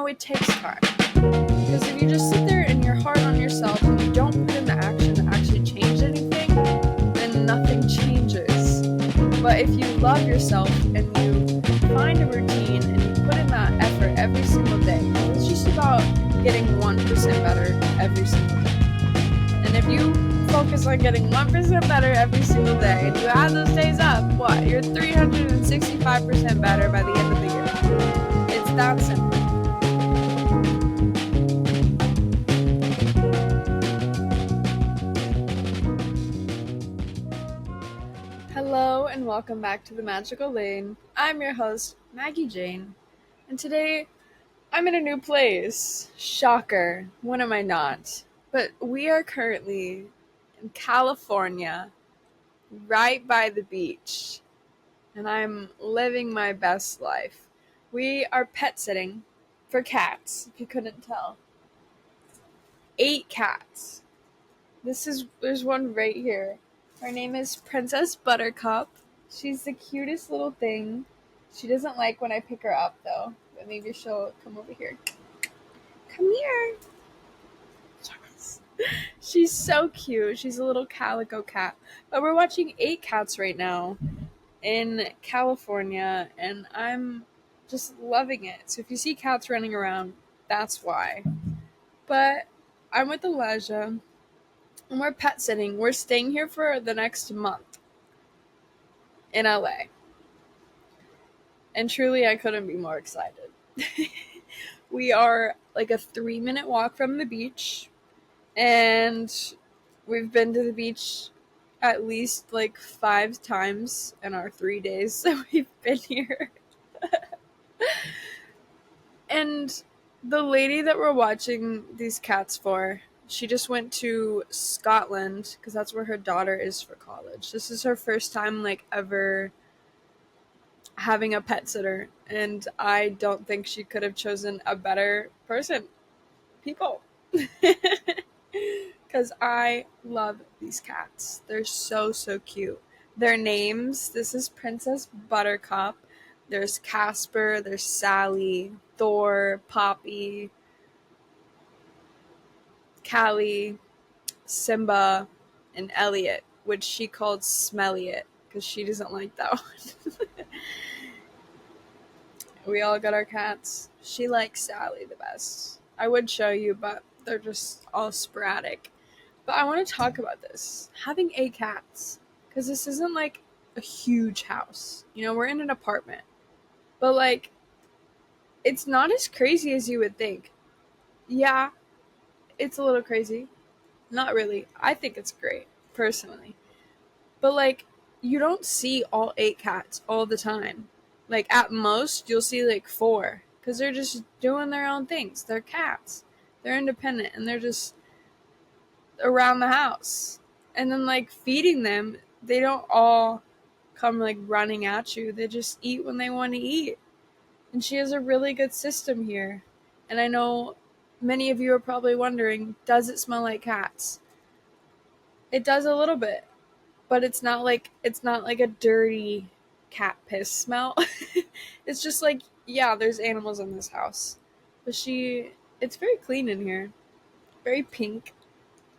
it takes time. Because if you just sit there and you're hard on yourself and you don't put in the action to actually change anything, then nothing changes. But if you love yourself and you find a routine and you put in that effort every single day, it's just about getting 1% better every single day. And if you focus on getting 1% better every single day and you add those days up, you're 365% better by the end of the year. It's that simple. Hello and welcome back to the Magical Lane. I'm your host, Maggie Jane, and today I'm in a new place. Shocker, when am I not? But we are currently in California, right by the beach, and I'm living my best life. We are pet sitting for cats, if you couldn't tell. 8 cats. There's one right here. Her name is Princess Buttercup. She's the cutest little thing. She doesn't like when I pick her up, though. But maybe she'll come over here. Come here. Yes. She's so cute. She's a little calico cat. But we're watching 8 cats right now in California, and I'm just loving it. So if you see cats running around, that's why. But I'm with Elijah, and we're pet sitting. We're staying here for the next month in LA. And truly, I couldn't be more excited. We are like a 3-minute walk from the beach, and we've been to the beach at least like 5 times in our 3 days that we've been here. And the lady that we're watching these cats for, she just went to Scotland because that's where her daughter is for college. This is her first time like ever having a pet sitter, and I don't think she could have chosen a better people. Because I love these cats. They're so cute. Their names, this is Princess Buttercup. There's Casper, there's Sally, Thor, Poppy, Callie, Simba, and Elliot, which she called Smelliot because she doesn't like that one. We all got our cats. She likes Sally the best. I would show you, but they're just all sporadic. But I want to talk about this. Having 8 cats. Because this isn't like a huge house. We're in an apartment. But like, it's not as crazy as you would think. Yeah, it's a little crazy. Not really. I think it's great, personally. But like, you don't see all 8 cats all the time. Like, at most, you'll see like 4. Because they're just doing their own things. They're cats. They're independent. And they're just around the house. And then like, feeding them, they don't all come like running at you. They just eat when they want to eat. And she has a really good system here. And I know many of you are probably wondering, does it smell like cats? It does a little bit. But it's not like a dirty cat piss smell. It's just like, yeah, there's animals in this house. But it's very clean in here. Very pink.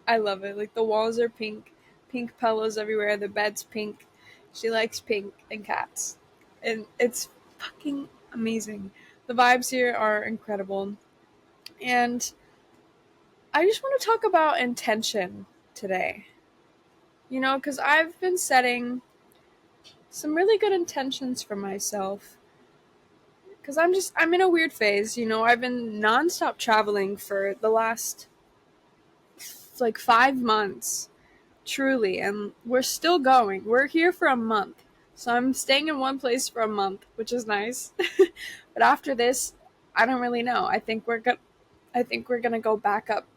I love it. Like, the walls are pink. Pink pillows everywhere. The bed's pink. She likes pink and cats. And it's fucking amazing. The vibes here are incredible. And I just want to talk about intention today. Because I've been setting some really good intentions for myself. Because I'm in a weird phase. I've been nonstop traveling for the last like 5 months. Truly. And we're still going. We're here for a month. So I'm staying in one place for a month, which is nice. But after this, I don't really know. I think we're gonna go back up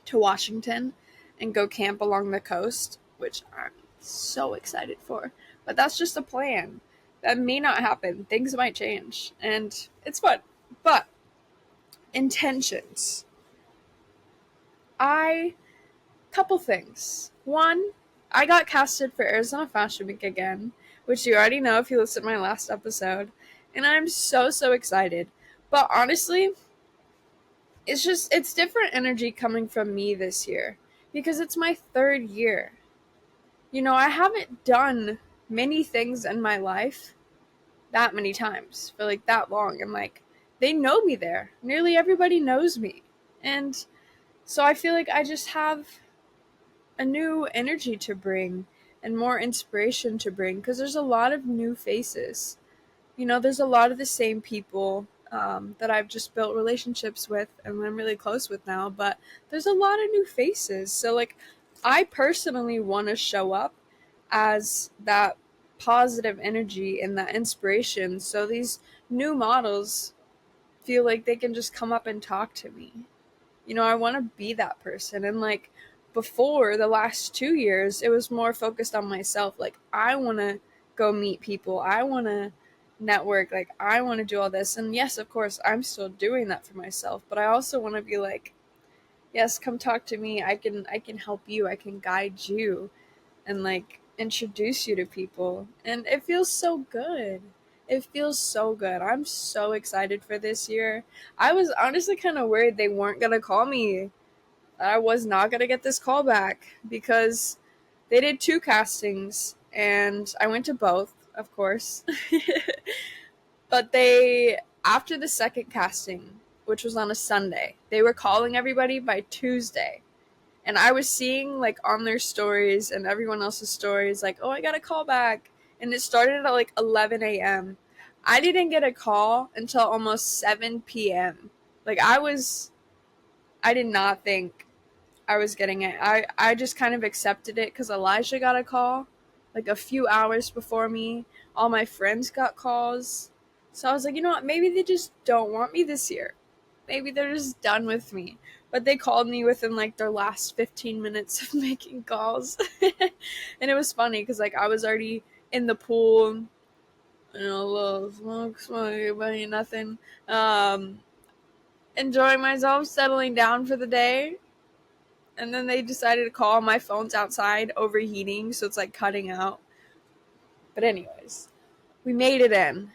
to Washington and go camp along the coast, which I'm so excited for. But that's just a plan. That may not happen. Things might change. And it's fun. But intentions. Couple things. One, I got casted for Arizona Fashion Week again, which you already know if you listened to my last episode. And I'm so excited. But honestly, it's different energy coming from me this year because it's my third year. I haven't done many things in my life that many times for like that long, and like they know me there. Nearly everybody knows me. And so I feel like I just have a new energy to bring and more inspiration to bring because there's a lot of new faces. There's a lot of the same people that I've just built relationships with and I'm really close with now, but there's a lot of new faces. So, like, I personally want to show up as that positive energy and that inspiration so these new models feel like they can just come up and talk to me. I want to be that person. And like before the last 2 years, it was more focused on myself. Like, I want to go meet people. I want to network. Like, I want to do all this. And yes, of course, I'm still doing that for myself. But I also want to be like, yes, come talk to me. I can help you. I can guide you and like introduce you to people. And it feels so good. It feels so good. I'm so excited for this year. I was honestly kind of worried they weren't going to call me. I was not going to get this call back because they did 2 castings and I went to both, of course. But after the second casting, which was on a Sunday, they were calling everybody by Tuesday. And I was seeing like on their stories and everyone else's stories, like, oh, I got a call back. And it started at like 11 a.m. I didn't get a call until almost 7 p.m. Like, I did not think I was getting it. I just kind of accepted it because Elijah got a call like a few hours before me. All my friends got calls. So I was like, you know what? Maybe they just don't want me this year. Maybe they're just done with me. But they called me within like their last 15 minutes of making calls. And it was funny because like I was already in the pool, a little smoke, but nothing. Um, Enjoying myself, settling down for the day. And then they decided to call. My phone's outside overheating, so it's like cutting out. But anyways, we made it in.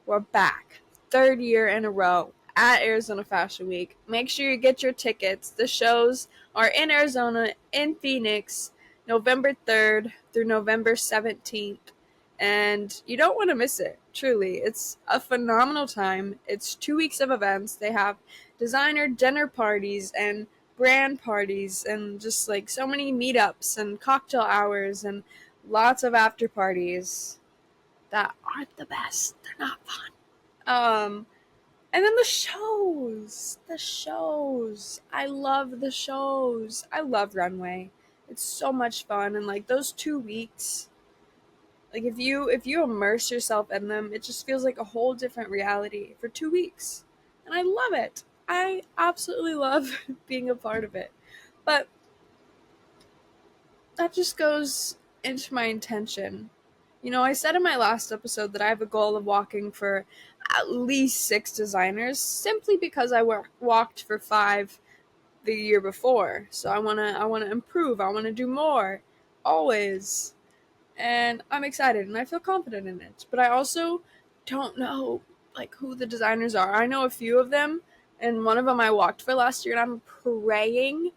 We're back. Third year in a row at Arizona Fashion Week. Make sure you get your tickets. The shows are in Arizona, in Phoenix, November 3rd through November 17th. And you don't want to miss it, truly. It's a phenomenal time. It's 2 weeks of events. They have designer dinner parties and brand parties and just like so many meetups and cocktail hours and lots of after parties that aren't the best. They're not fun. And then the shows. The shows. I love the shows. I love Runway. It's so much fun, and like those 2 weeks, like if you immerse yourself in them, it just feels like a whole different reality for 2 weeks. And I love it. I absolutely love being a part of it. But that just goes into my intention. I said in my last episode that I have a goal of walking for at least 6 designers simply because I walked for 5 the year before. So I want to improve. I want to do more always. And I'm excited and I feel confident in it. But I also don't know like who the designers are. I know a few of them, and one of them I walked for last year, and I'm praying,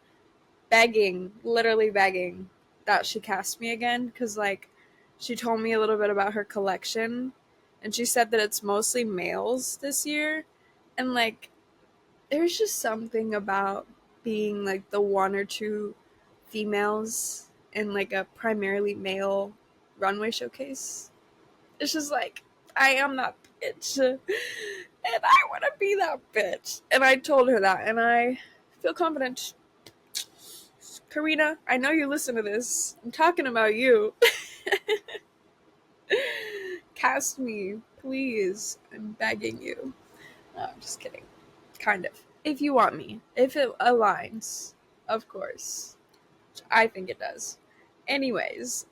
begging, literally begging that she cast me again because like she told me a little bit about her collection and she said that it's mostly males this year, and like there's just something about being like the one or two females in like a primarily male runway showcase. It's just like I am that bitch and I want to be that bitch, and I told her that and I feel confident. Karina, I know you listen to this. I'm talking about you. Cast me, please. I'm begging you. No, I'm just kidding. Kind of. If you want me. If it aligns. Of course. I think it does. Anyways.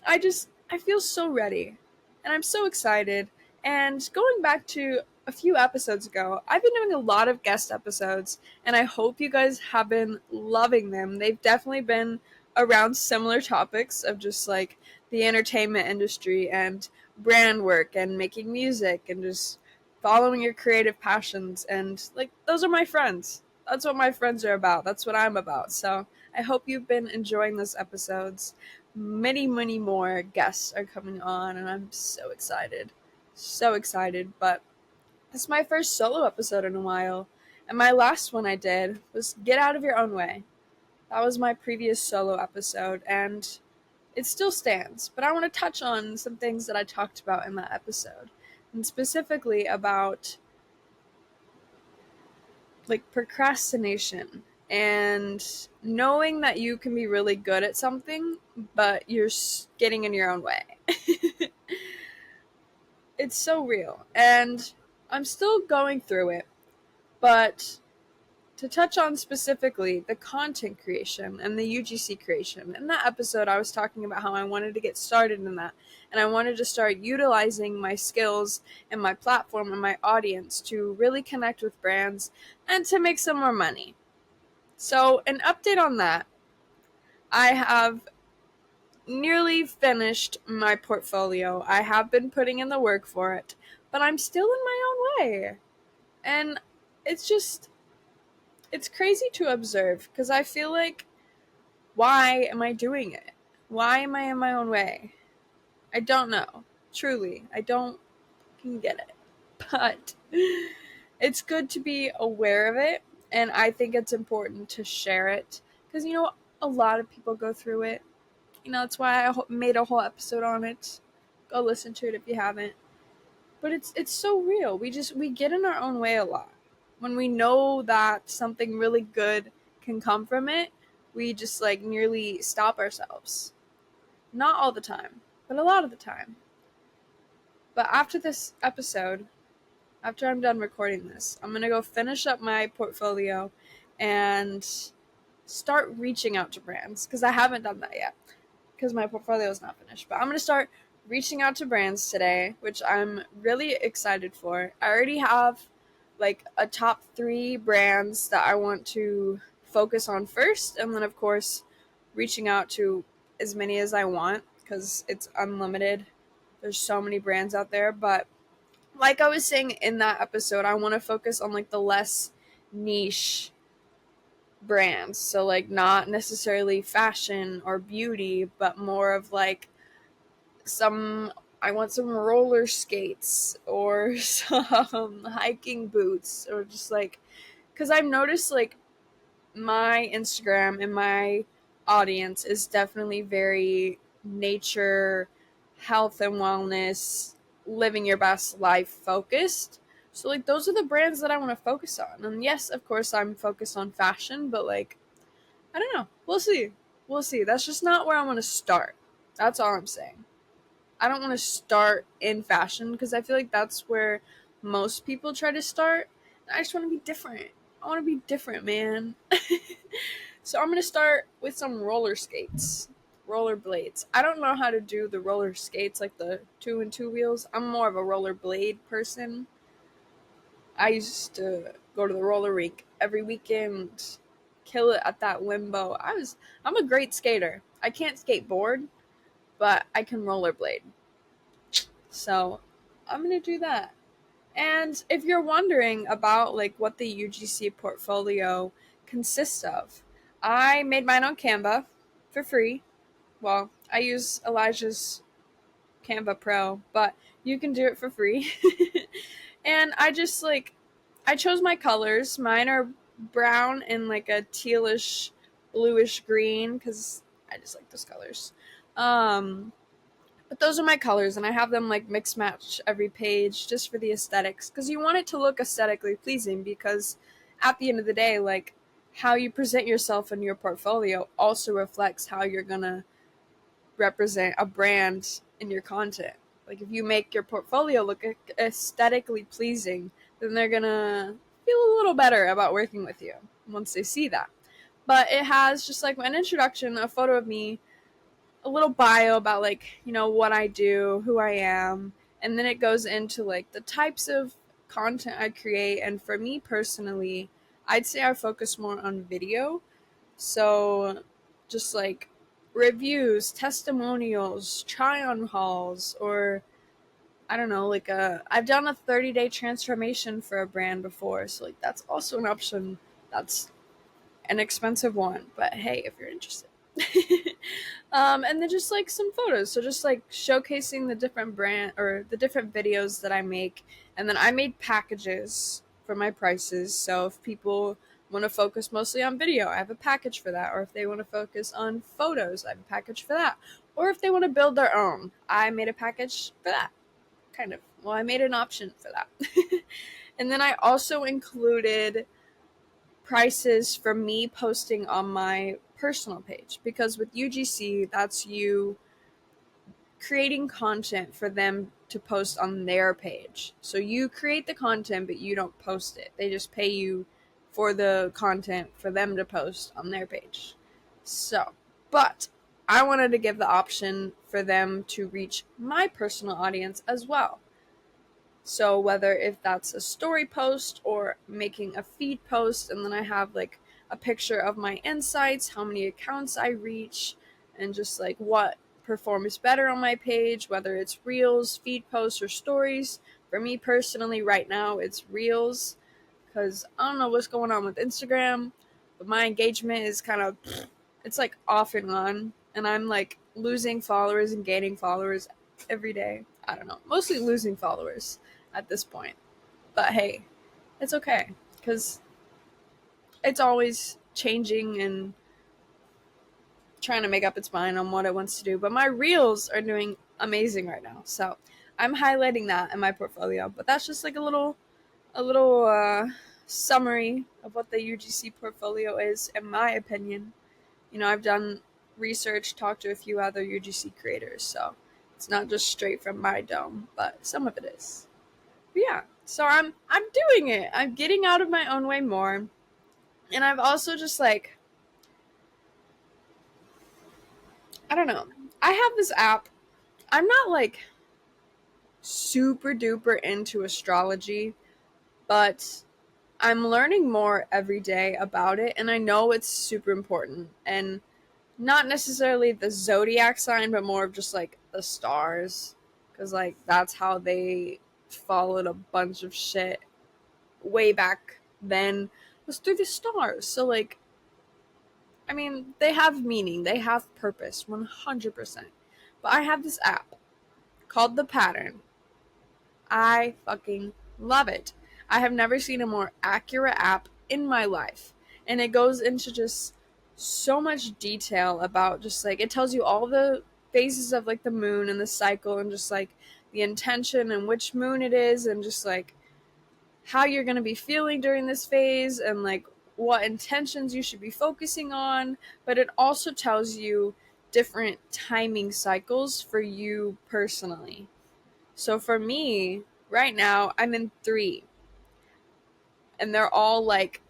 I feel so ready. And I'm so excited. And going back to a few episodes ago, I've been doing a lot of guest episodes, and I hope you guys have been loving them. They've definitely been around similar topics of just like the entertainment industry and brand work and making music and just following your creative passions. And like, those are my friends. That's what my friends are about. That's what I'm about. So I hope you've been enjoying those episodes. Many, many more guests are coming on, and I'm so excited. So excited. But this is my first solo episode in a while. And my last one I did was Get Out of Your Own Way. That was my previous solo episode, and it still stands. But I want to touch on some things that I talked about in that episode, and specifically about like procrastination and knowing that you can be really good at something, but you're getting in your own way. It's so real, and I'm still going through it, but to touch on specifically the content creation and the UGC creation. In that episode, I was talking about how I wanted to get started in that, and I wanted to start utilizing my skills and my platform and my audience to really connect with brands and to make some more money. So, an update on that. I have nearly finished my portfolio. I have been putting in the work for it, but I'm still in my own way. And it's just, it's crazy to observe because I feel like, why am I doing it? Why am I in my own way? I don't know. Truly, I don't get it. But it's good to be aware of it, and I think it's important to share it because, a lot of people go through it. That's why I made a whole episode on it. Go listen to it if you haven't. But it's so real. We get in our own way a lot. When we know that something really good can come from it, we just like nearly stop ourselves. Not all the time, but a lot of the time. But after this episode, after I'm done recording this, I'm going to go finish up my portfolio and start reaching out to brands because I haven't done that yet because my portfolio is not finished. But I'm going to start reaching out to brands today, which I'm really excited for. I already have like a top 3 brands that I want to focus on first, and then of course reaching out to as many as I want because it's unlimited. There's so many brands out there, but like I was saying in that episode, I want to focus on like the less niche brands. So like not necessarily fashion or beauty, but more of like I want some roller skates or some hiking boots or just like, cuz I've noticed like my Instagram and my audience is definitely very nature, health and wellness, living your best life focused. So like those are the brands that I want to focus on. And yes, of course I'm focused on fashion, but like I don't know. We'll see. We'll see. That's just not where I want to start. That's all I'm saying. I don't want to start in fashion because I feel like that's where most people try to start. I just want to be different. I want to be different, man. So I'm going to start with some roller skates. Roller blades. I don't know how to do the roller skates, like the 2 and 2 wheels. I'm more of a roller blade person. I used to go to the roller rink every weekend, kill it at that limbo. I'm a great skater. I can't skateboard, but I can rollerblade. So I'm going to do that. And if you're wondering about like what the UGC portfolio consists of, I made mine on Canva for free. Well, I use Elijah's Canva Pro, but you can do it for free. And I chose my colors. Mine are brown and like a tealish, bluish green because I just like those colors. But those are my colors, and I have them like mix match every page just for the aesthetics because you want it to look aesthetically pleasing because at the end of the day, like how you present yourself in your portfolio also reflects how you're gonna represent a brand in your content. Like if you make your portfolio look aesthetically pleasing, then they're gonna feel a little better about working with you once they see that. But it has just like an introduction, a photo of me, a little bio about like, what I do, who I am, and then it goes into like the types of content I create. And for me personally, I'd say I focus more on video. So just like reviews, testimonials, try on hauls, or I don't know, like I've done a 30-day transformation for a brand before, so like that's also an option. That's an expensive one, but hey, if you're interested. And then just like some photos, so just like showcasing the different brand or the different videos that I make. And then I made packages for my prices, so if people want to focus mostly on video, I have a package for that. Or if they want to focus on photos, I have a package for that. Or if they want to build their own, I made a package for that. Kind of. Well, I made an option for that. And then I also included prices for me posting on my personal page, because with UGC, that's you creating content for them to post on their page. So you create the content, but you don't post it. They just pay you for the content for them to post on their page. So, but I wanted to give the option for them to reach my personal audience as well. So whether if that's a story post or making a feed post, and then I have like a picture of my insights, how many accounts I reach, and just like what performs better on my page, whether it's reels, feed posts, or stories. For me personally, right now it's reels, because I don't know what's going on with Instagram, but my engagement is kind of, it's like off and on, and I'm like losing followers and gaining followers every day. I don't know, mostly losing followers at this point. But hey, it's okay, because it's always changing and trying to make up its mind on what it wants to do. But my reels are doing amazing right now, so I'm highlighting that in my portfolio. But that's just like a little summary of what the UGC portfolio is, in my opinion. You know, I've done research, talked to a few other UGC creators, so it's not just straight from my dome, but some of it is. But yeah, so I'm doing it. I'm getting out of my own way more. And I've also just like, I don't know. I have this app. I'm not like super duper into astrology, but I'm learning more every day about it, and I know it's super important. And not necessarily the zodiac sign, but more of just like the stars, because like that's how they followed a bunch of shit way back then, was through the stars. So like, I mean, they have meaning, they have purpose, 100%. But I have this app called The Pattern. I fucking love it. I have never seen a more accurate app in my life. And it goes into just so much detail about just like, it tells you all the phases of like the moon and the cycle, and just like the intention and which moon it is, and just like how you're going to be feeling during this phase, and like what intentions you should be focusing on. But it also tells you different timing cycles for you personally. So for me, right now, I'm in 3, and they're all like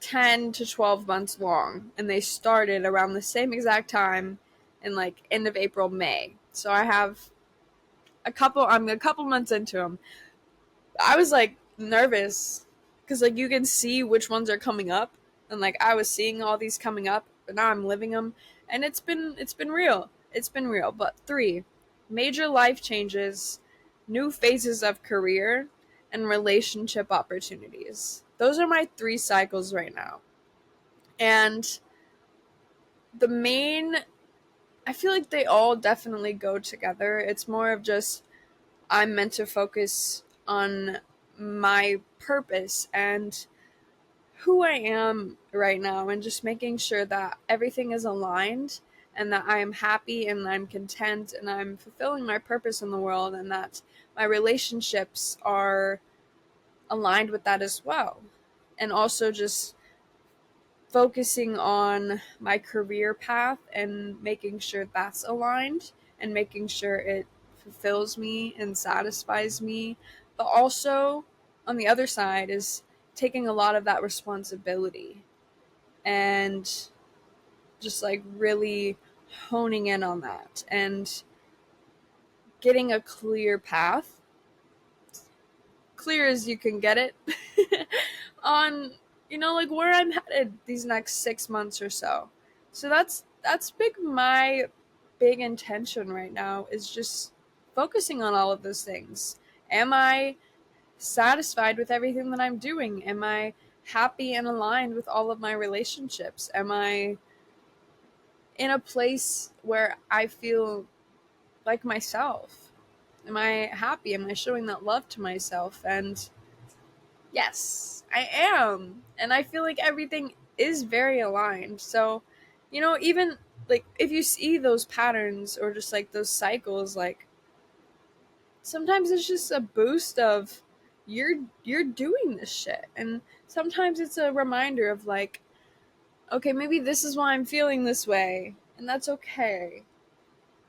10 to 12 months long, and they started around the same exact time in like end of April, May. So I have I'm a couple months into them. I was like nervous because like you can see which ones are coming up, and like I was seeing all these coming up, but now I'm living them, and it's been real. It's been real. But 3 major life changes, new phases of career, and relationship opportunities. Those are my 3 cycles right now. And the main, I feel like they all definitely go together. It's more of just I'm meant to focus on my purpose and who I am right now, and just making sure that everything is aligned, and that I am happy and I'm content and I'm fulfilling my purpose in the world, and that my relationships are aligned with that as well. And also just focusing on my career path and making sure that's aligned, and making sure it fulfills me and satisfies me. But also, on the other side, is taking a lot of that responsibility and just like really honing in on that and getting a clear path, clear as you can get it, on, you know, like where I'm headed these next 6 months or so. So that's big my big intention right now, is just focusing on all of those things? Am I satisfied with everything that I'm doing? Am I happy and aligned with all of my relationships? Am I in a place where I feel like myself? Am I happy? Am I showing that love to myself? And yes, I am. And I feel like everything is very aligned. So, even like if you see those patterns or just like those cycles, like sometimes it's just a boost of you're doing this shit. And sometimes it's a reminder of like, okay, maybe this is why I'm feeling this way, and that's okay.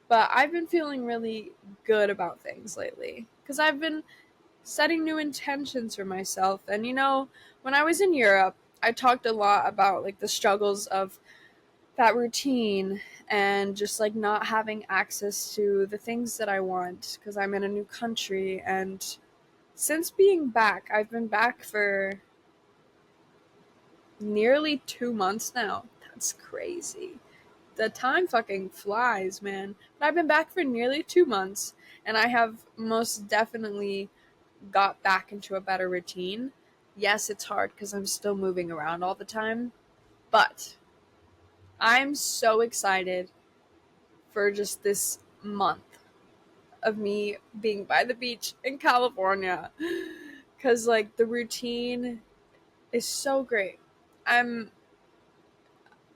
But I've been feeling really good about things lately because I've been setting new intentions for myself. And when I was in Europe, I talked a lot about like the struggles of that routine and just like not having access to the things that I want because I'm in a new country. And since being back, I've been back for nearly 2 months now. That's crazy. The time fucking flies, man. But I've been back for nearly 2 months, and I have most definitely got back into a better routine. Yes, it's hard because I'm still moving around all the time, but I'm so excited for just this month of me being by the beach in California because like the routine is so great. I'm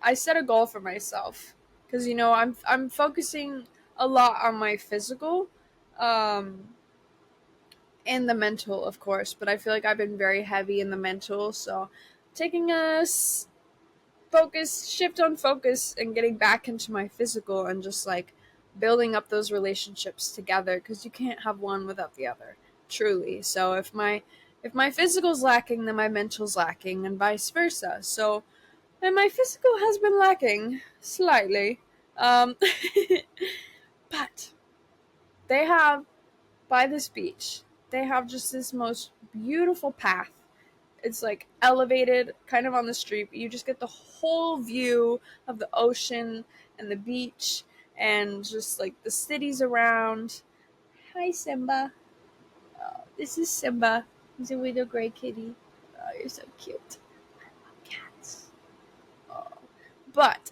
I set a goal for myself because I'm focusing a lot on my physical um and the mental, of course, but I feel like I've been very heavy in the mental, so taking a focus shift on focus and getting back into my physical and just like building up those relationships together because you can't have one without the other, truly. So if my physical's lacking, then my mental's lacking and vice versa. So and my physical has been lacking slightly. Um, but they have, by this beach, they have just this most beautiful path. It's like elevated, kind of on the street, but you just get the whole view of the ocean and the beach and just like the cities around. Hi, Simba. Oh, this is Simba. He's a little gray kitty. Oh, you're so cute. Cats. Oh. But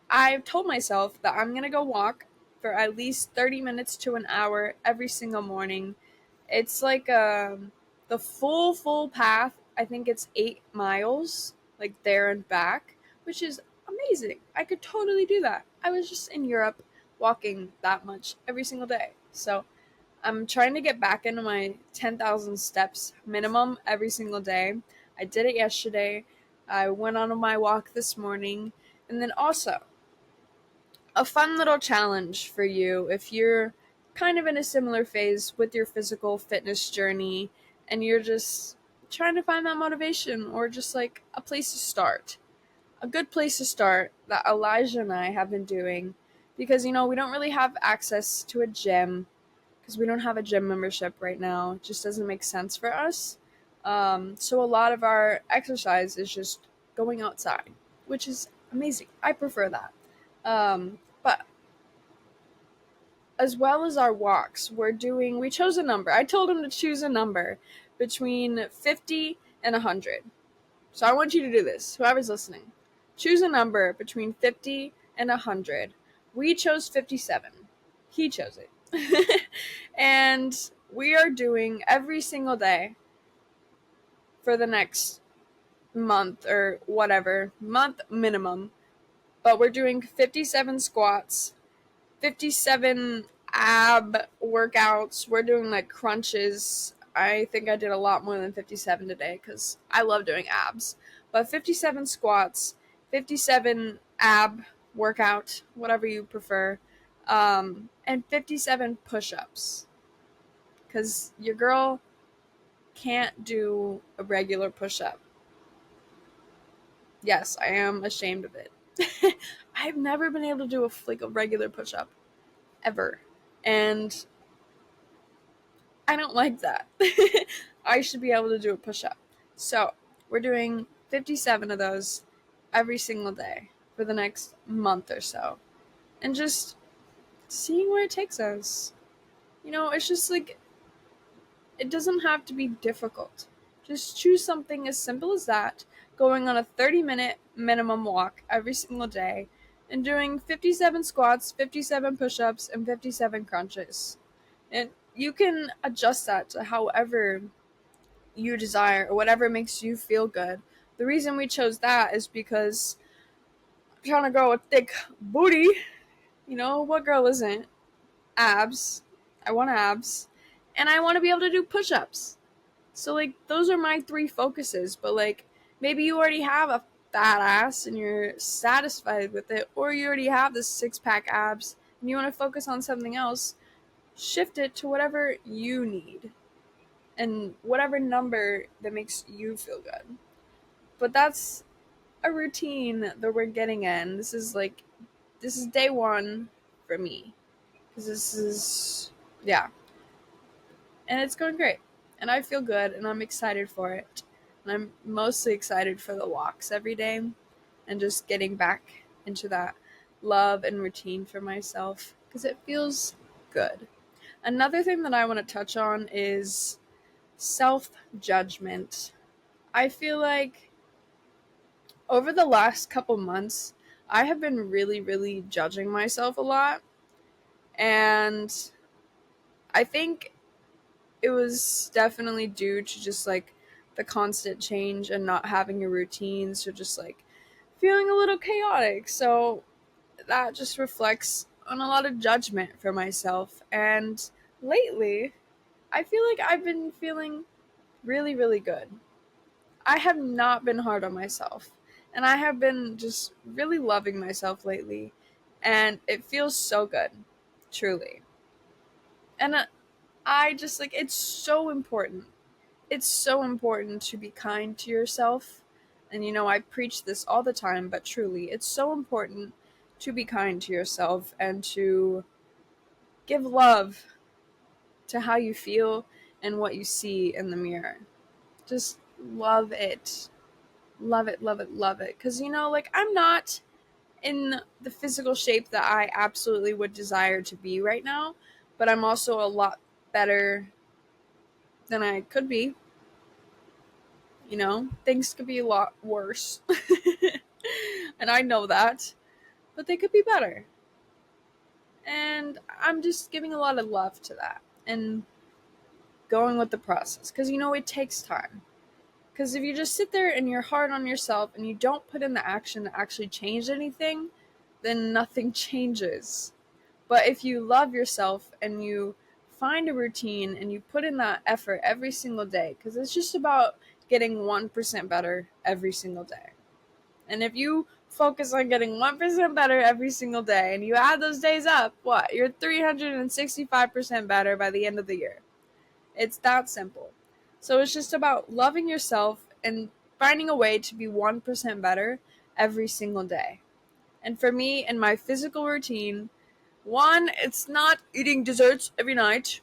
I've told myself that I'm going to go walk for at least 30 minutes to an hour every single morning. It's like the full path. I think it's 8 miles, like there and back, which is amazing. I could totally do that. I was just in Europe walking that much every single day. So I'm trying to get back into my 10,000 steps minimum every single day. I did it yesterday. I went on my walk this morning. And then also, a fun little challenge for you if you're kind of in a similar phase with your physical fitness journey and you're just trying to find that motivation or just like a place to start. A good place to start that Elijah and I have been doing because we don't really have access to a gym because we don't have a gym membership right now. It just doesn't make sense for us. So a lot of our exercise is just going outside, which is amazing. I prefer that. But as well as our walks, we chose a number. I told him to choose a number between 50 and 100. So I want you to do this, whoever's listening. Choose a number between 50 and 100. We chose 57. He chose it. And we are doing every single day for the next month or whatever, month minimum. But we're doing 57 squats, 57 ab workouts. We're doing like crunches. I think I did a lot more than 57 today because I love doing abs. But 57 squats, 57 ab workout, whatever you prefer, and 57 push ups. Because your girl can't do a regular push up. Yes, I am ashamed of it. I've never been able to do a regular push up ever. And I don't like that. I should be able to do a push up. So, we're doing 57 of those every single day for the next month or so. And just seeing where it takes us. It's just like, it doesn't have to be difficult. Just choose something as simple as that, going on a 30-minute minimum walk every single day, and doing 57 squats, 57 push ups, and 57 crunches. And you can adjust that to however you desire or whatever makes you feel good. The reason we chose that is because I'm trying to grow a thick booty. What girl isn't? Abs. I want abs. And I want to be able to do push ups. So, like, those are my three focuses. But, like, maybe you already have a fat ass and you're satisfied with it, or you already have the six-pack abs and you want to focus on something else. Shift it to whatever you need and whatever number that makes you feel good. But that's a routine that we're getting in. This is day one for me. Because this is, yeah. And it's going great. And I feel good and I'm excited for it. And I'm mostly excited for the walks every day and just getting back into that love and routine for myself because it feels good. Another thing that I want to touch on is self-judgment. I feel like over the last couple months, I have been really, really judging myself a lot. And I think it was definitely due to just like the constant change and not having a routine. So just like feeling a little chaotic. So that just reflects on a lot of judgment for myself. And lately, I feel like I've been feeling really, really good. I have not been hard on myself. And I have been just really loving myself lately. And it feels so good. Truly. And I just like, it's so important. It's so important to be kind to yourself. And I preach this all the time, but truly, it's so important to be kind to yourself and to give love to how you feel and what you see in the mirror. Just love it. Love it, love it, love it. Because, like, I'm not in the physical shape that I absolutely would desire to be right now, but I'm also a lot better than I could be. Things could be a lot worse. And I know that, but they could be better. And I'm just giving a lot of love to that and going with the process because it takes time. Because if you just sit there and you're hard on yourself and you don't put in the action to actually change anything, then nothing changes. But if you love yourself and you find a routine and you put in that effort every single day, because it's just about getting 1% better every single day. And if you focus on getting 1% better every single day and you add those days up, what? You're 365% better by the end of the year. It's that simple. So it's just about loving yourself and finding a way to be 1% better every single day. And for me, in my physical routine, one, it's not eating desserts every night,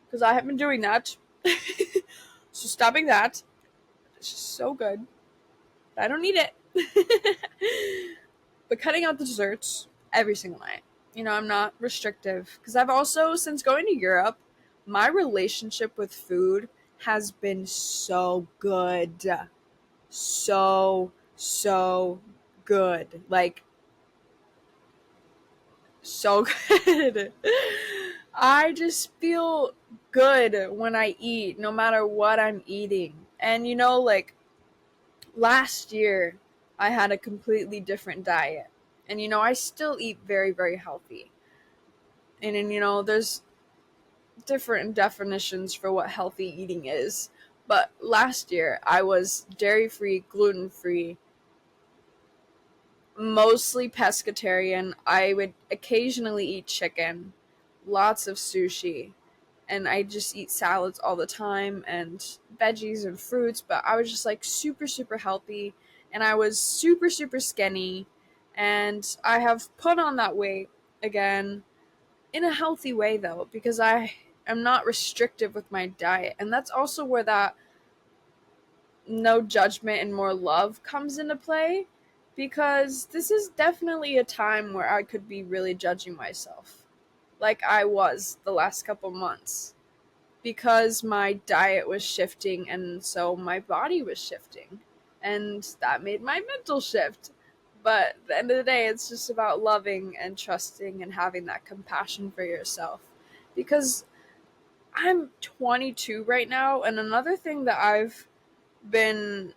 because I have been doing that. So stopping that. It's just so good. I don't need it. But cutting out the desserts every single night. I'm not restrictive. Because I've also, since going to Europe, my relationship with food has been so good. So, so good. Like, so good. I just feel good when I eat, no matter what I'm eating. And like last year, I had a completely different diet. And I still eat very, very healthy. And then, there's different definitions for what healthy eating is. But last year, I was dairy free, gluten free, mostly pescatarian. I would occasionally eat chicken, lots of sushi, and I just eat salads all the time and veggies and fruits. But I was just like super, super healthy, and I was super, super skinny. And I have put on that weight again in a healthy way, though, because I am not restrictive with my diet. And that's also where that no judgment and more love comes into play, because this is definitely a time where I could be really judging myself. like I was the last couple months because my diet was shifting and so my body was shifting. And that made my mental shift. But at the end of the day, it's just about loving and trusting and having that compassion for yourself. Because I'm 22 right now, and another thing that I've been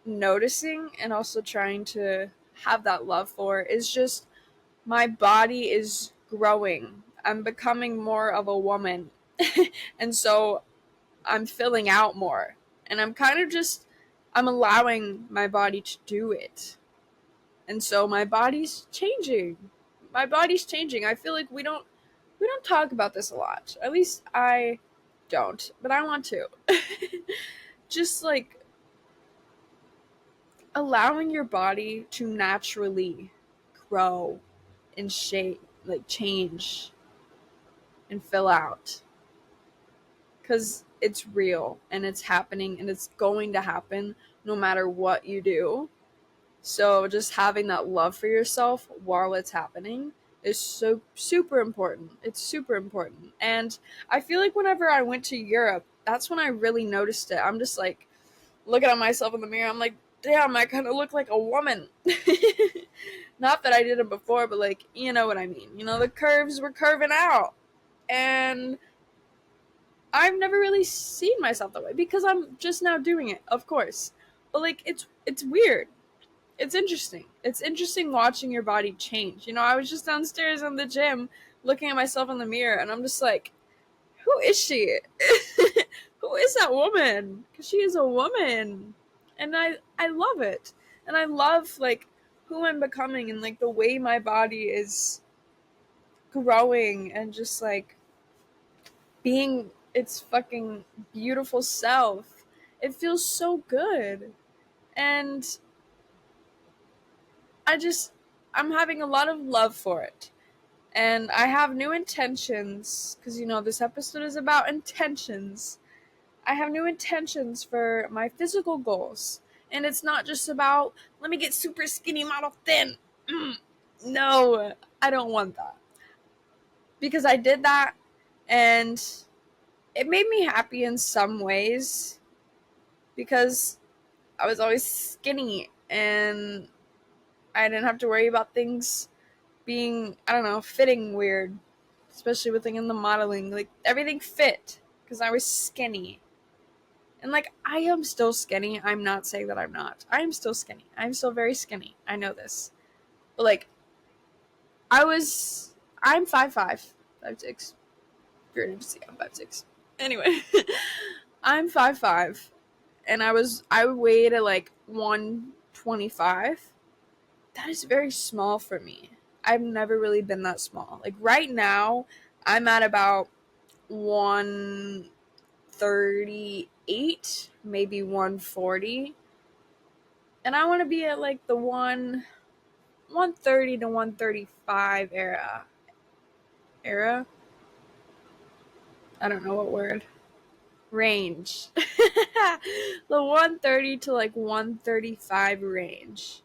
noticing and also trying to have that love for is just my body is growing. I'm becoming more of a woman. And so I'm filling out more. And I'm kind of just I'm allowing my body to do it. And so my body's changing. My body's changing. I feel like we don't talk about this a lot. At least I don't, but I want to. Just like allowing your body to naturally grow and shape, like change and fill out. Because it's real and it's happening and it's going to happen no matter what you do. So just having that love for yourself while it's happening is so super important. It's super important. And I feel like whenever I went to Europe, that's when I really noticed it. I'm just like looking at myself in the mirror. I'm like, damn, I kind of look like a woman. Not that I didn't before, but like, you know what I mean. You know, the curves were curving out. And I've never really seen myself that way because I'm just now doing it, of course. But like it's weird. It's interesting. It's interesting watching your body change. You know, I was just downstairs in the gym looking at myself in the mirror and I'm just like, who is she? Who is that woman? Cuz she is a woman. And I love it. And I love like who I'm becoming and like the way my body is growing and just like being its fucking beautiful self. It feels so good. And I just, I'm having a lot of love for it. And I have new intentions, because you know, this episode is about intentions. I have new intentions for my physical goals. And it's not just about, let me get super skinny, model thin. No, I don't want that. Because I did that and it made me happy in some ways because I was always skinny and I didn't have to worry about things being, I don't know, fitting weird, especially with in the modeling. Like everything fit because I was skinny. And like I am still skinny. I'm not saying that I'm not. I am still skinny. I'm still very skinny. I know this. But like I was I'm 5'5", 5'6". If you're to see, I'm 5'6". Anyway, I'm 5'5", and I weighed at like 125. That is very small for me. I've never really been that small. Like right now, I'm at about 138, maybe 140. And I want to be at like the 130 to 135 era. I don't know what word. Range. The 130 to like 135 range.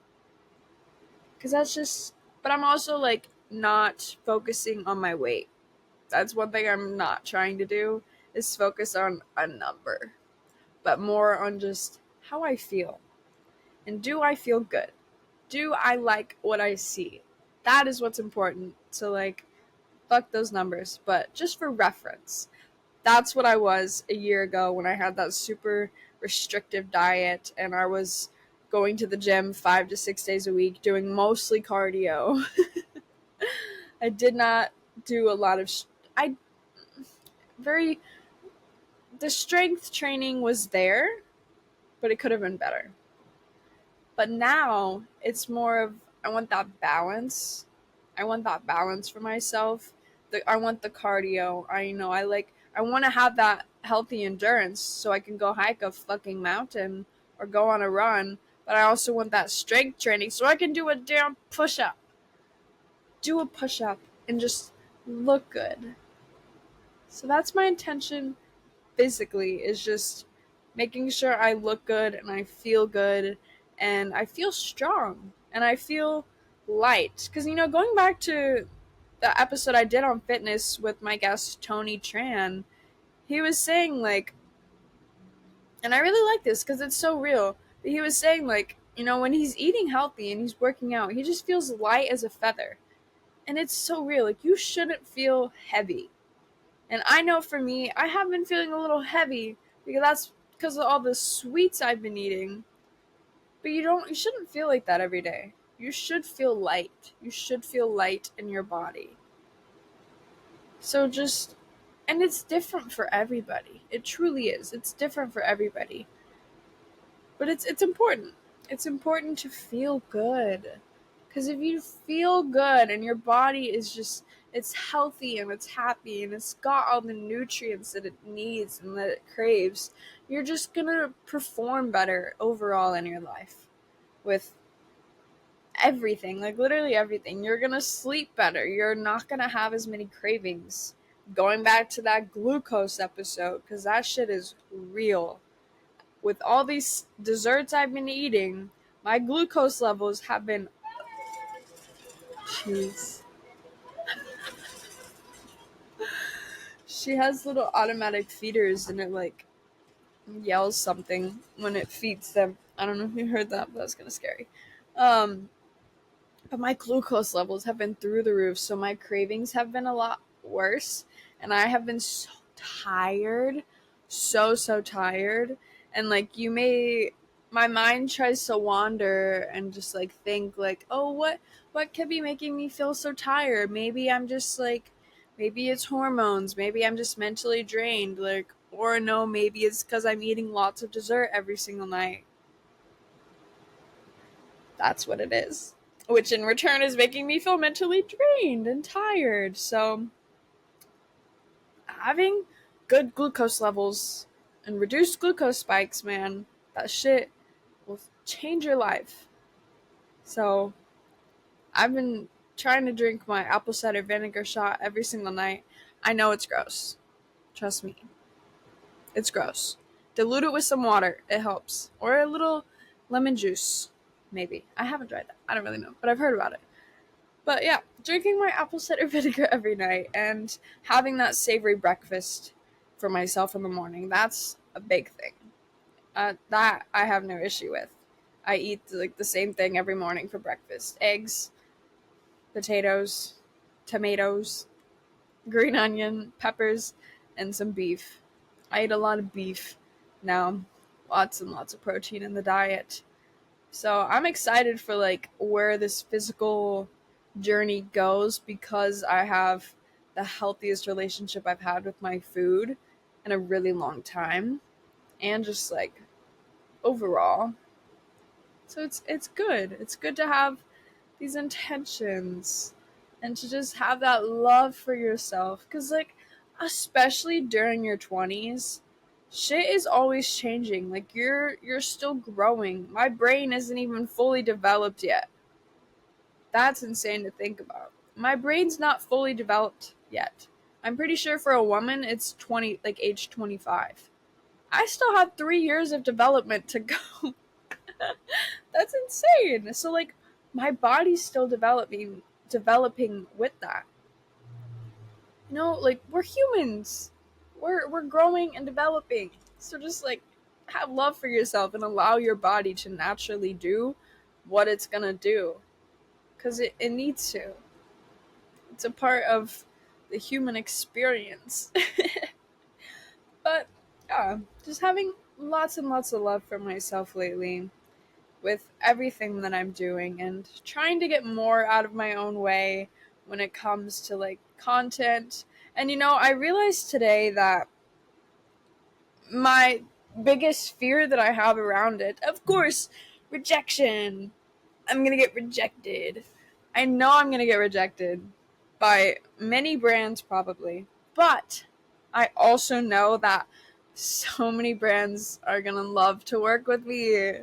Because that's just, but I'm also like not focusing on my weight. That's one thing I'm not trying to do is focus on a number, but more on just how I feel. And do I feel good? Do I like what I see? That is what's important. So like, fuck those numbers, but just for reference, that's what I was a year ago when I had that super restrictive diet and I was going to the gym 5 to 6 days a week doing mostly cardio. I did not do a lot of I very the strength training was there, but it could have been better. But now it's more of I want that balance. I want that balance for myself. I want the cardio. I want to have that healthy endurance so I can go hike a fucking mountain or go on a run. But I also want that strength training so I can do a damn push up. Do a push up and just look good. So that's my intention physically is just making sure I look good and I feel good and I feel strong and I feel light. Because, you know, going back to the episode I did on fitness with my guest Tony Tran, he was saying like, and I really like this because it's so real. But he was saying like, when he's eating healthy and he's working out, he just feels light as a feather, and it's so real. Like, you shouldn't feel heavy. And I know for me, I have been feeling a little heavy because that's because of all the sweets I've been eating. But you shouldn't feel like that every day. You should feel light. You should feel light in your body. So and it's different for everybody. It truly is. It's different for everybody. But it's important. It's important to feel good. Because if you feel good and your body is it's healthy and it's happy and it's got all the nutrients that it needs and that it craves, you're just going to perform better overall in your life with everything, like literally everything. You're going to sleep better. You're not going to have as many cravings. Going back to that glucose episode, because that shit is real. With all these desserts I've been eating, my glucose levels have been... Jeez. She has little automatic feeders and it like yells something when it feeds them. I don't know if you heard that, but that's kind of scary. But my glucose levels have been through the roof, so my cravings have been a lot worse, and I have been so tired, so tired, and like my mind tries to wander and just like think like, oh, what could be making me feel so tired? Maybe I'm just like, maybe it's hormones, maybe I'm just mentally drained, like, or no, maybe it's because I'm eating lots of dessert every single night. That's what it is. Which in return is making me feel mentally drained and tired. So, having good glucose levels and reduced glucose spikes, man, that shit will change your life. So, I've been trying to drink my apple cider vinegar shot every single night. I know it's gross. Trust me. It's gross. Dilute it with some water. It helps. Or a little lemon juice, maybe. I haven't tried that. I don't really know, but I've heard about it. But yeah, drinking my apple cider vinegar every night and having that savory breakfast for myself in the morning, that's a big thing. That I have no issue with. I eat like the same thing every morning for breakfast. Eggs, potatoes, tomatoes, green onion, peppers, and some beef. I eat a lot of beef now. Lots and lots of protein in the diet. So I'm excited for like where this physical journey goes because I have the healthiest relationship I've had with my food in a really long time, and just like overall. So it's good. It's good to have these intentions and to just have that love for yourself, cuz like especially during your 20s, shit is always changing. Like you're still growing. My brain isn't even fully developed yet. That's insane to think about. My brain's not fully developed yet. I'm pretty sure for a woman it's 20, like age 25. I still have 3 years of development to go. That's insane. So like my body's still developing with that. Like we're humans. We're growing and developing. So just like have love for yourself and allow your body to naturally do what it's gonna do. Because it needs to. It's a part of the human experience. But yeah, just having lots and lots of love for myself lately with everything that I'm doing and trying to get more out of my own way when it comes to like content. And I realized today that my biggest fear that I have around it, of course, rejection. I'm gonna get rejected. I know I'm gonna get rejected by many brands probably, but I also know that so many brands are gonna love to work with me.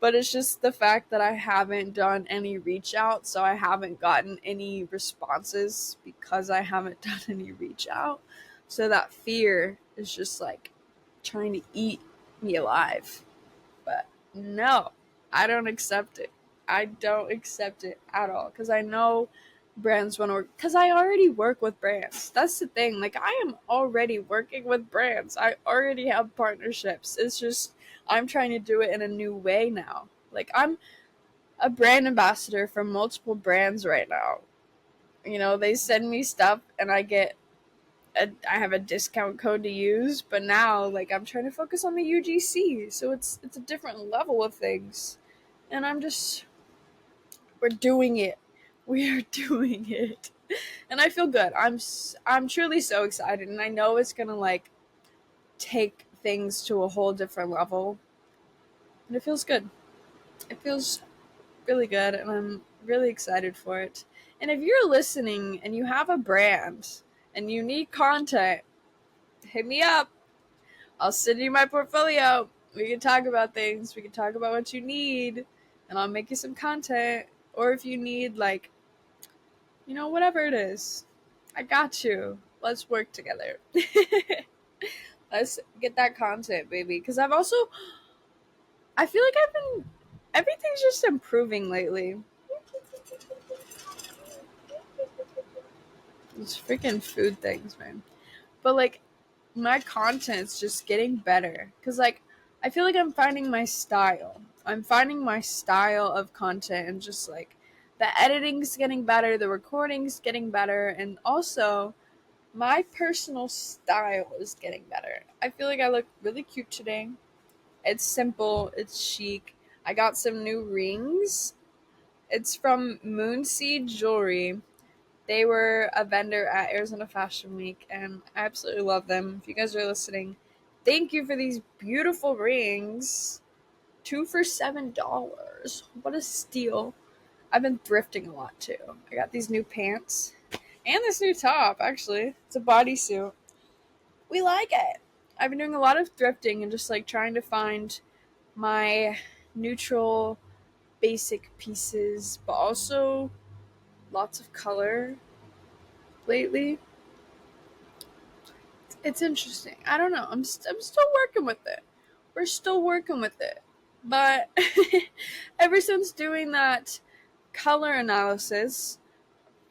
But it's just the fact that I haven't done any reach out, so I haven't gotten any responses because I haven't done any reach out. So that fear is just like trying to eat me alive. But no, I don't accept it. I don't accept it at all because I know brands want to work, because I already work with brands. That's the thing. Like, I am already working with brands. I already have partnerships. It's just I'm trying to do it in a new way now. Like, I'm a brand ambassador for multiple brands right now. They send me stuff and I have a discount code to use, but now like I'm trying to focus on the UGC, so it's a different level of things. And we're doing it. We are doing it. And I feel good. I'm truly so excited, and I know it's going to like take things to a whole different level. And it feels good. It feels really good, and I'm really excited for it. And if you're listening and you have a brand and you need content, hit me up. I'll send you my portfolio. We can talk about things. We can talk about what you need, and I'll make you some content. Or if you need, like, whatever it is, I got you. Let's work together. Let's get that content, baby. Because I feel like everything's just improving lately. These freaking food things, man. But, like, my content's just getting better. Because, like, I feel like I'm finding my style. I'm finding my style of content, and just, like, the editing's getting better, the recording's getting better, and also my personal style is getting better. I feel like I look really cute today. It's simple, it's chic. I got some new rings. It's from Moonseed Jewelry. They were a vendor at Arizona Fashion Week, and I absolutely love them. If you guys are listening, thank you for these beautiful rings. 2 for $7. What a steal. I've been thrifting a lot too. I got these new pants and this new top, actually. It's a bodysuit. We like it. I've been doing a lot of thrifting and just like trying to find my neutral, basic pieces, but also lots of color lately. It's interesting. I don't know. I'm still working with it. We're still working with it. But ever since doing that color analysis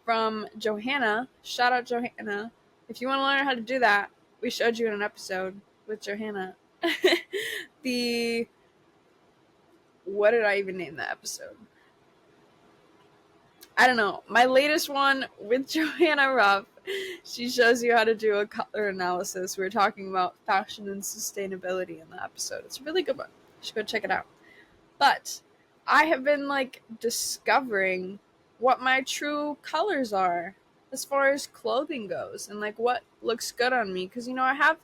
from Johanna, shout out Johanna. If you want to learn how to do that, we showed you in an episode with Johanna. the What did I even name the episode? I don't know. My latest one with Johanna Ruff. She shows you how to do a color analysis. We were talking about fashion and sustainability in the episode. It's a really good one. You should go check it out. But I have been like discovering what my true colors are as far as clothing goes, and like what looks good on me. Because I have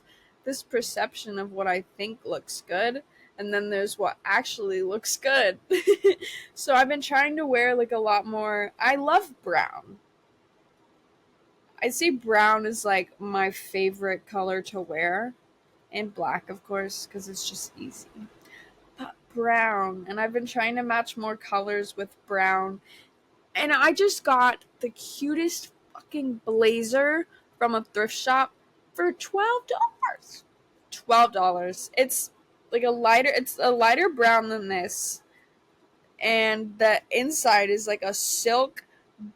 this perception of what I think looks good, and then there's what actually looks good. So I've been trying to wear like a lot more. I love brown. I'd say brown is like my favorite color to wear, and black, of course, because it's just easy. But brown, and I've been trying to match more colors with brown. And I just got the cutest fucking blazer from a thrift shop for $12. $12. It's a lighter brown than this. And the inside is like a silk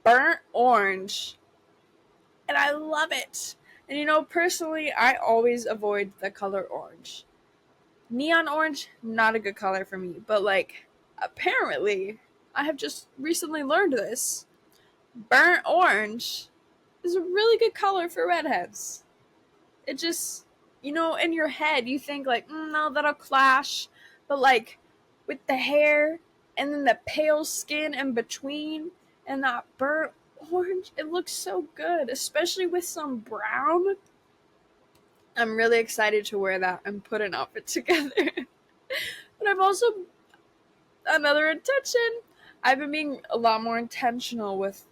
burnt orange. And I love it. And personally, I always avoid the color orange. Neon orange, not a good color for me. But like, apparently, I have just recently learned this. Burnt orange is a really good color for redheads. It just, in your head, you think like, no, that'll clash. But like, with the hair and then the pale skin in between and that burnt orange, it looks so good, especially with some brown. I'm really excited to wear that and put an outfit together. But I'm also, another intention, I've been being a lot more intentional with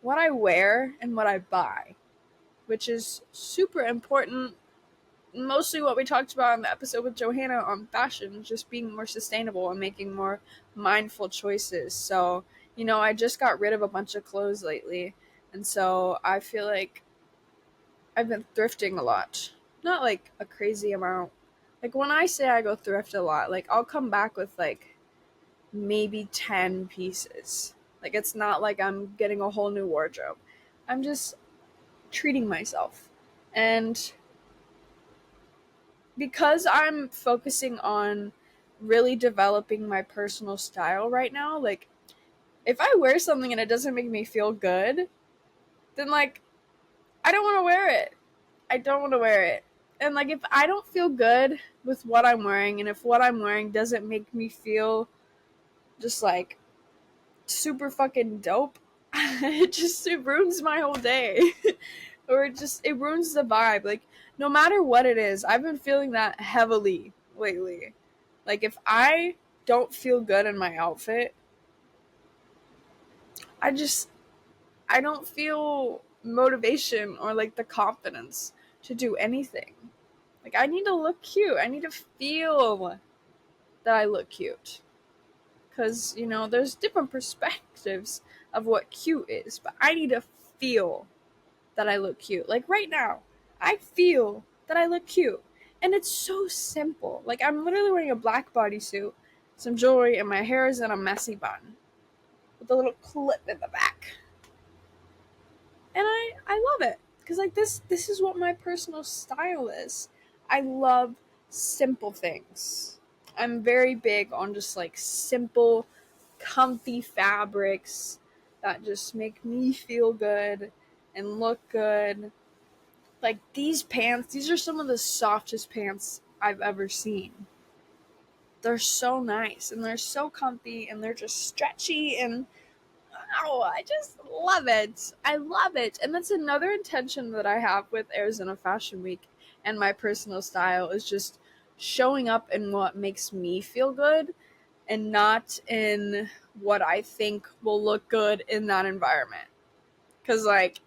what I wear and what I buy, which is super important. Mostly what we talked about in the episode with Johanna on fashion, just being more sustainable and making more mindful choices. So, I just got rid of a bunch of clothes lately, and so I feel like I've been thrifting a lot. Not like a crazy amount. Like when I say I go thrift a lot, like I'll come back with like maybe 10 pieces. Like, it's not like I'm getting a whole new wardrobe. I'm just treating myself. And because I'm focusing on really developing my personal style right now, like, if I wear something and it doesn't make me feel good, then, like, I don't want to wear it. I don't want to wear it. And, like, if I don't feel good with what I'm wearing, and if what I'm wearing doesn't make me feel just, like, super fucking dope, it ruins my whole day. Or it ruins the vibe. Like, no matter what it is, I've been feeling that heavily lately. Like, if I don't feel good in my outfit, I just I don't feel motivation or like the confidence to do anything. Like, I need to look cute. I need to feel that I look cute. Because, there's different perspectives of what cute is, but I need to feel that I look cute. Like, right now, I feel that I look cute. And it's so simple. Like, I'm literally wearing a black bodysuit, some jewelry, and my hair is in a messy bun with a little clip in the back. And I love it. Because, like, this is what my personal style is. I love simple things. I'm very big on just, like, simple, comfy fabrics that just make me feel good and look good. Like, these pants, these are some of the softest pants I've ever seen. They're so nice, and they're so comfy, and they're just stretchy, and oh, I just love it. I love it. And that's another intention that I have with Arizona Fashion Week and my personal style is just showing up in what makes me feel good and not in what I think will look good in that environment. Because, like,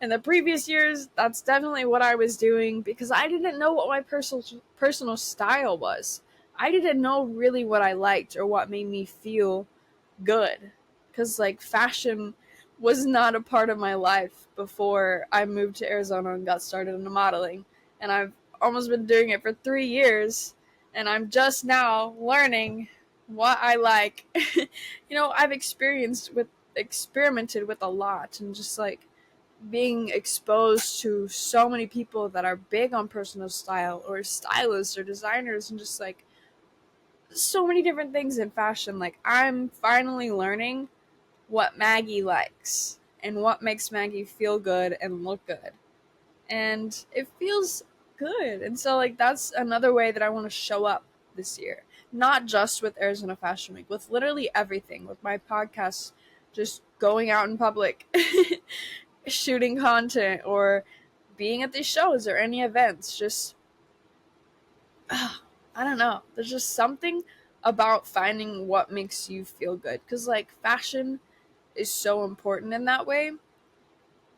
in the previous years, that's definitely what I was doing because I didn't know what my personal style was. I didn't know really what I liked or what made me feel good. Because, like, fashion was not a part of my life before I moved to Arizona and got started in modeling. And I've almost been doing it for 3 years. And I'm just now learning what I like. I've experimented with a lot and just, like, being exposed to so many people that are big on personal style or stylists or designers and just, like, so many different things in fashion. Like, I'm finally learning what Maggie likes and what makes Maggie feel good and look good. And it feels good. And so, like, that's another way that I want to show up this year. Not just with Arizona Fashion Week, with literally everything, with my podcast, just going out in public, shooting content, or being at these shows or any events. Just, I don't know. There's just something about finding what makes you feel good. Because, like, fashion is so important in that way.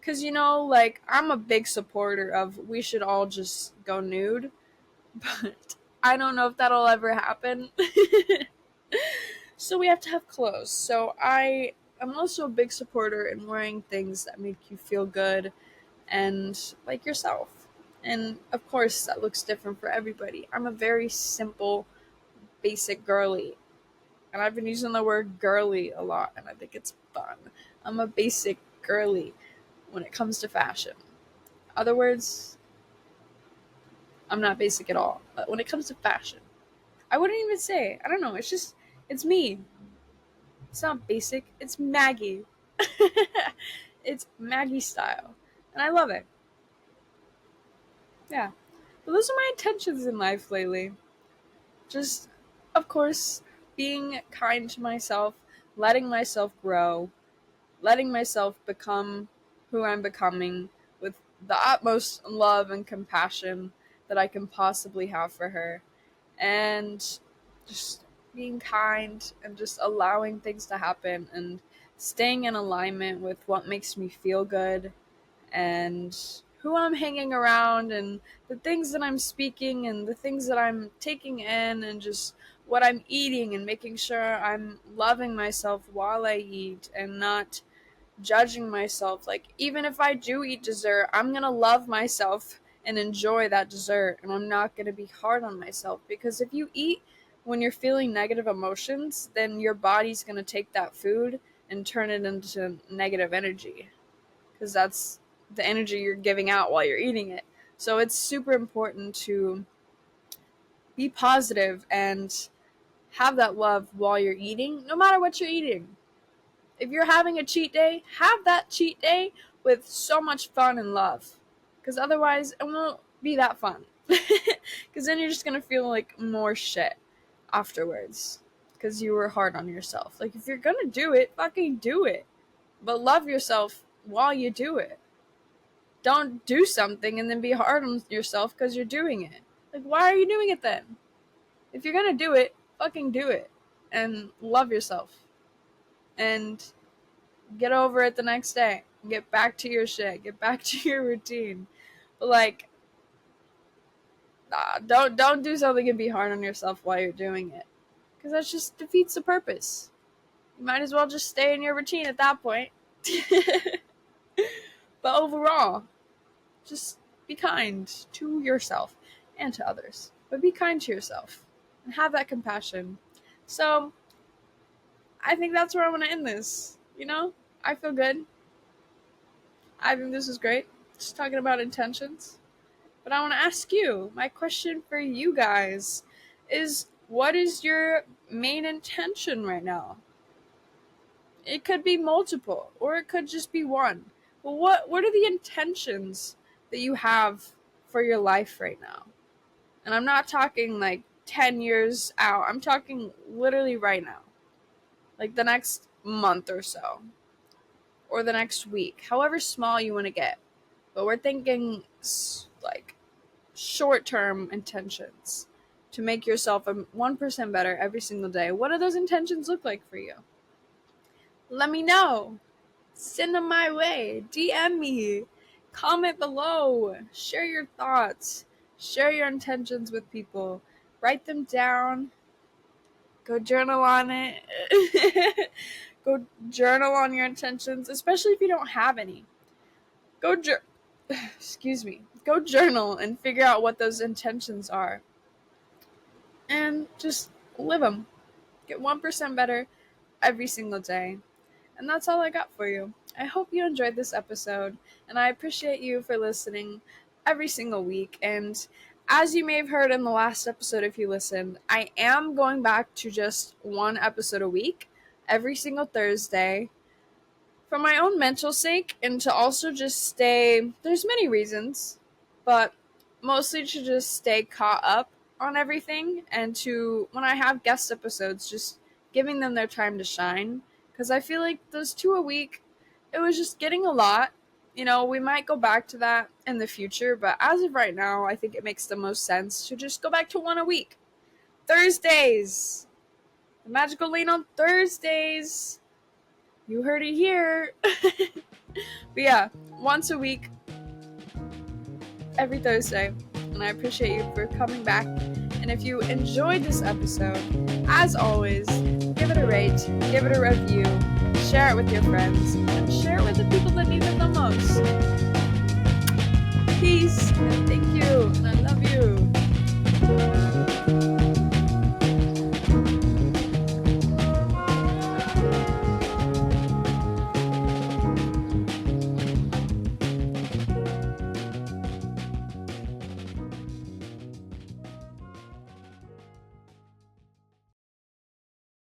Because, like, I'm a big supporter of we should all just go nude. But I don't know if that'll ever happen. So we have to have clothes. So I'm also a big supporter in wearing things that make you feel good and like yourself. And of course, that looks different for everybody. I'm a very simple, basic girly. And I've been using the word girly a lot, and I think it's fun. I'm a basic girly when it comes to fashion. Other words, I'm not basic at all. But when it comes to fashion, I wouldn't even say. I don't know. It's me. It's not basic. It's Maggie. It's Maggie style. And I love it. Yeah. But those are my intentions in life lately. Just, of course, being kind to myself, letting myself grow, letting myself become who I'm becoming with the utmost love and compassion that I can possibly have for her. And just being kind and just allowing things to happen and staying in alignment with what makes me feel good and who I'm hanging around and the things that I'm speaking and the things that I'm taking in and just what I'm eating and making sure I'm loving myself while I eat and not judging myself. Like, even if I do eat dessert, I'm gonna love myself and enjoy that dessert, and I'm not gonna be hard on myself, because if you eat when you're feeling negative emotions, then your body's gonna take that food and turn it into negative energy, because that's the energy you're giving out while you're eating it. So it's super important to be positive and have that love while you're eating, no matter what you're eating. If you're having a cheat day, have that cheat day with so much fun and love. Because otherwise, it won't be that fun. Because then you're just going to feel like more shit afterwards. Because you were hard on yourself. Like, if you're going to do it, fucking do it. But love yourself while you do it. Don't do something and then be hard on yourself because you're doing it. Like, why are you doing it then? If you're going to do it, fucking do it. And love yourself. And get over it the next day. Get back to your shit. Get back to your routine. But like, don't do something and be hard on yourself while you're doing it, because that just defeats the purpose. You might as well just stay in your routine at that point. But overall, just be kind to yourself and to others. But be kind to yourself and have that compassion. So I think that's where I want to end this. You know, I feel good. I think this is great. Just talking about intentions. But I want to ask you, my question for you guys is, what is your main intention right now? It could be multiple, or it could just be one. But what are the intentions that you have for your life right now? And I'm not talking like 10 years out. I'm talking literally right now. Like the next month or so. Or the next week. However small you want to get. But we're thinking like short-term intentions to make yourself 1% better every single day. What do those intentions look like for you? Let me know. Send them my way. DM me. Comment below. Share your thoughts. Share your intentions with people. Write them down. Go journal on it. Go journal on your intentions, especially if you don't have any. Excuse me. Go journal and figure out what those intentions are. And just live them. Get 1% better every single day. And that's all I got for you. I hope you enjoyed this episode, and I appreciate you for listening every single week. And as you may have heard in the last episode, if you listened, I am going back to just one episode a week, every single Thursday, for my own mental sake, and to also just stay, there's many reasons, but mostly to just stay caught up on everything, and to, when I have guest episodes, just giving them their time to shine, because I feel like those 2 a week, it was just getting a lot. You know, we might go back to that in the future, but as of right now, I think it makes the most sense to just go back to 1 a week. Thursdays! The magical lean on Thursdays! You heard it here. But yeah, once a week, every Thursday. And I appreciate you for coming back. And if you enjoyed this episode, as always, give it a rate, give it a review, share it with your friends, and share it with the people that need it the most. Peace.